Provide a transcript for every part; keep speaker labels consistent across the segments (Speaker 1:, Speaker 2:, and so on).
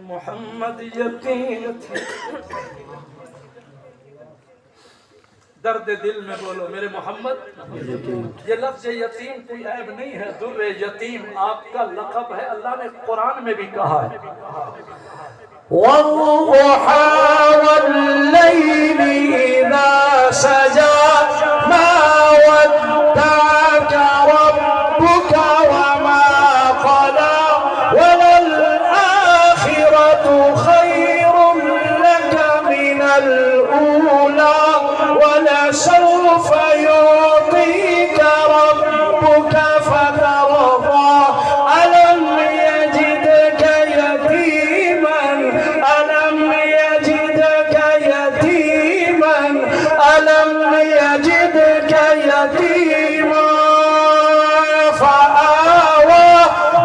Speaker 1: محمد یتیم تھے. درد دل میں بولو میرے محمد. یہ لفظ یتیم کوئی عیب نہیں ہے. در یتیم آپ کا لقب ہے. اللہ نے قرآن میں بھی کہا ہے
Speaker 2: والضحى والليل إذا سجى ما ودعك ربك وما قلى وللآخرة خير لك من الأولى ولسوف يعطيك ربك فترضى ألم يجدك يتيما ألم يجدك يتيما ألم يجدك يتيما فآوى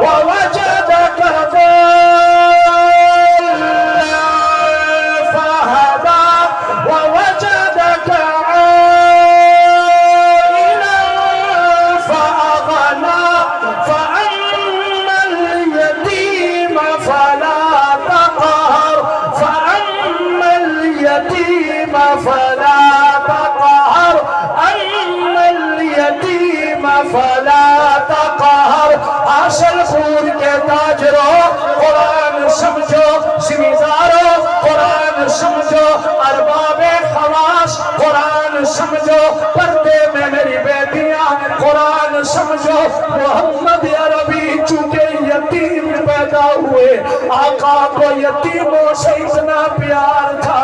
Speaker 2: ووجدك ضالا فهدى ووجدك عائلا فأغنى فأما اليتيم فلا تقهر فأما اليتيم فلا تقهر أما اليتيم فلا تقهر. حاصل پور کے تاجروں قرآن سمجھو. زمینداروں قرآن سمجھو. ارباب خواص قرآن سمجھو. پردے میں میری بیٹیاں قرآن سمجھو. محمد عربی چونکہ یتیم پیدا ہوئے آقا کو یتیموں سے اتنا پیار تھا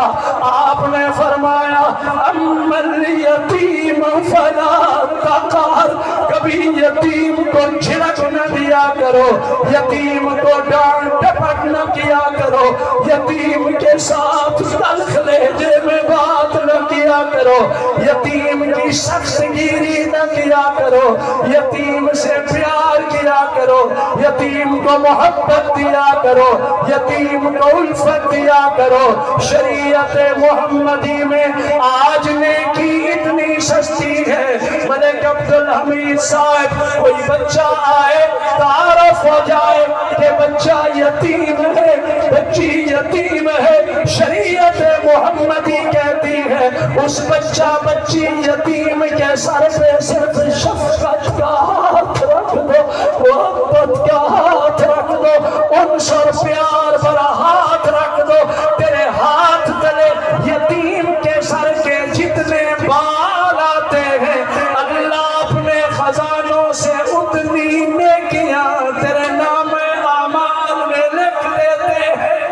Speaker 2: آپ نے فرمایا اما الیتیم فلا تقہر. کبھی یتیم کو جھڑک نہ دیا کرو. یتیم کو ڈانٹ ڈپٹ نہ کیا کرو. یتیم کے ساتھ تلخ لہجے میں بات نہ کیا کرو. یتیم کی سخت گیری نہ کیا کرو. یتیم سے پیار کیا کرو. یتیم کو محبت دیا کرو. یتیم کو الفت دیا کرو. شریعت محمدی میں آج نیکی اتنی سستی ہے. ملک عبدالحمید صاحب کوئی بچہ آئے تعارف ہو جائے کہ بچہ یتیم ہے بچی یتیم ہے. شریعت محمدی کہتی ہے اس بچہ بچی یتیم کے سر پہ صرف شفقت کا ہاتھ رکھ دو. محبت کا ہاتھ رکھ دو. انس اور پیار بھرا ہاتھ رکھ دو. تیرے ہاتھ تلے یتیم کے سر کے جتنے بال آتے ہیں اللہ اپنے خزانوں سے اتنی نیکیاں تیرے نام اعمال میں لکھ دیتے ہیں.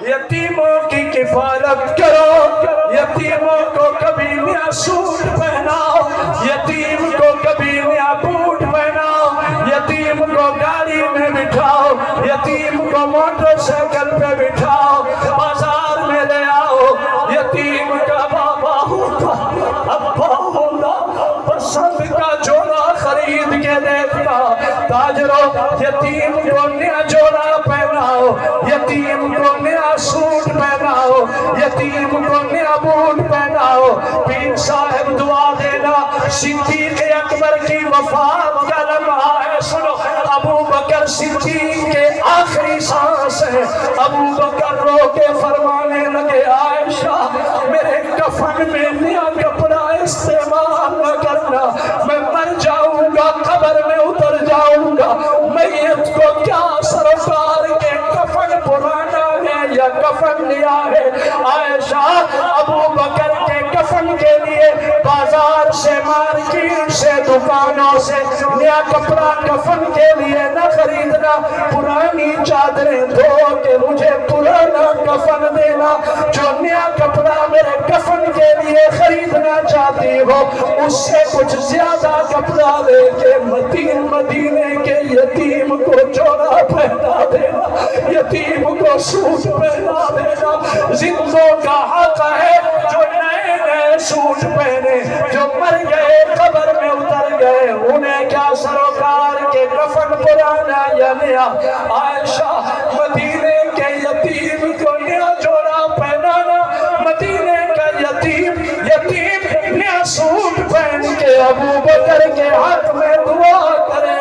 Speaker 2: یتیموں کی کفالت کرو. یتیموں کو کبھی نیا سوٹ پہناؤ. یتیم کو کبھی نیا بوٹ پہناؤ. یتیم کو گاڑی میں بٹھاؤ. یتیم کو موٹر سائیکل پہ بٹھاؤ. بازار میں لے آؤ. یتیم کا بابا ہوتا ابا ہوتا پسند کا جوڑا خرید کے دیتا. تاجروں یتیم کو نیا جوڑا پہناؤ. یتیم کو نیا سوٹ پہناؤ. یتیم کو نیا بوٹ پہناؤ. پیر صاحب دعا دینا. صدیق اکبر کی وفات کا لمحہ ہے. سنو ابو بکر صدیق کے آخری سانس ہے. ابو بکر رو کے فرمانے لگے عائشہ میرے کفن میں نیا کپڑا استعمال نہ کرنا. میں مر جاؤں گا قبر میں اتر جاؤں گا. میت کو کیا سرکار کے کفن پرانا ہے یا کفن نیا ہے. عائشہ ابو بکر کے کفن کے لیے بازار سے مارکیٹ سے دکانوں سے نیا کپڑا کفن کے لیے نہ خریدنا. پرانی چادریں دھو کے مجھے پرانا کفن دینا. جو نیا کپڑا میرے کفن کے لیے خریدنا چاہتی ہو اس سے کچھ زیادہ کپڑا لے کے مدینے کے یتیم کو جوڑا پہنا دینا. یتیم کو سوٹ پہنا دینا. زندوں کا حق ہے جو نئے نئے سوٹ پہنے. جو مر گئے قبر میں اتر گئے انہیں کیا سروکار کے کفن پرانا یا نیا. عائشہ مدینے کے یتیم کو نیا جوڑا پہنانا. مدینے کا یتیم نیا سوٹ پہن کے ابو بکر کے حق میں دعا کرے